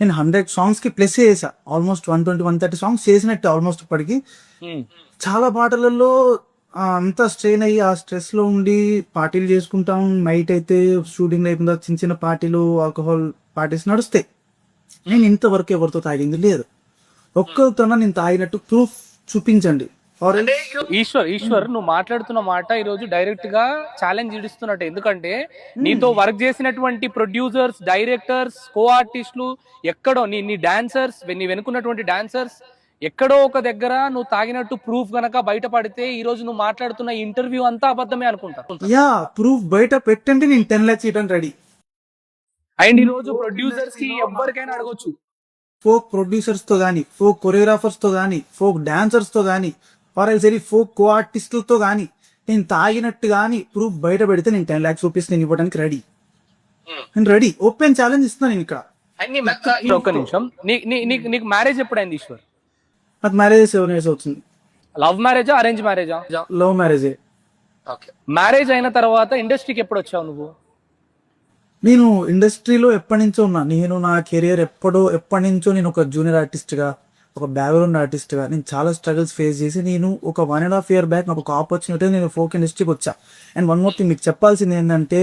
నేను 100 సాంగ్స్ కి ప్లస్ చేసా, ఆల్మోస్ట్ 120-130 సాంగ్స్ చేసినట్టు ఆల్మోస్ట్ ఇప్పటికి. చాలా పాటలలో అంతా స్ట్రెయిన్ అయ్యి ఆ స్ట్రెస్ లో ఉండి పార్టీలు చేసుకుంటాం. నైట్ అయితే షూటింగ్ అయిపోయిందా చిన్న చిన్న పార్టీలు, ఆల్కహాల్ పార్టీస్ నడుస్తాయి. నేను ఇంతవరకు ఎవరితో తాగింది లేదు. ఒక్కరితో నేను తాగినట్టు ప్రూఫ్ చూపించండి. ఈశ్వర్ నువ్వు మాట్లాడుతున్న మాట ఈ రోజు డైరెక్ట్ గా ఛాలెంజ్ ఇస్తున్నట్టు. ఎందుకంటే నీతో వర్క్ చేసినటువంటి ప్రొడ్యూసర్స్, డైరెక్టర్స్, కో ఆర్టిస్టులు ఎక్కడో నీ డాన్సర్స్, నీ వెనుకున్నటువంటి డాన్సర్స్ ఎక్కడో ఒక దగ్గర నువ్వు తాగినట్టు ప్రూఫ్ గనక బయటపడితే ఈ రోజు నువ్వు మాట్లాడుతున్న ఇంటర్వ్యూ అంతా అబద్ధమే అనుకుంటా. యా, ప్రూఫ్ బయట పెట్టండి, నేను 10 lakhs ఇవ్వడానికి రెడీ. అండ్ ఈ రోజు ప్రొడ్యూసర్స్ కి ఎవరికైనా అడగొచ్చు, ఫోక్ ప్రొడ్యూసర్స్ తో గానీ, ఫోక్ కొరియోగ్రాఫర్స్ తో గానీ, ఫోక్ డాన్సర్స్ తో గానీ, సరి ఫోక్ కో ఆర్టిస్టులతో గానీ నేను తాగినట్టు గానీ ప్రూఫ్ బయట పెడితే నేను 10 lakhs రూపీస్ నేను ఇవ్వడానికి రెడీ. నేను రెడీ, ఓపెన్ ఛాలెంజ్ ఇస్తున్నాను నేను ఇక్కడ. ఒక్క నిమిషం, నీకు మ్యారేజ్ ఎప్పుడైంది ఈశ్వర్? నాకు మ్యారేజ్ 7 years అవుతుంది. లవ్ మ్యారేజా, అరేంజ్ మ్యారేజా? లవ్ మ్యారేజే. మ్యారేజ్ అయిన తర్వాత ఇండస్ట్రీకి ఎప్పుడు వచ్చావు నువ్వు? నేను ఇండస్ట్రీలో ఎప్పటి నుంచో ఉన్నా. నేను నా కెరియర్ ఎప్పటి నుంచో నేను ఒక జూనియర్ ఆర్టిస్ట్ గా, ఒక బ్యాక్గ్రౌండ్ ఆర్టిస్ట్ గా నేను చాలా స్ట్రగుల్స్ ఫేస్ చేసి నేను ఒక 1.5 year బ్యాక్ నాకు ఒక ఆపర్చునిటీ నేను ఫోక్ ఇండస్ట్రీకి వచ్చా. అండ్ వన్ మోర్ థింగ్ మీకు చెప్పాల్సింది ఏంటంటే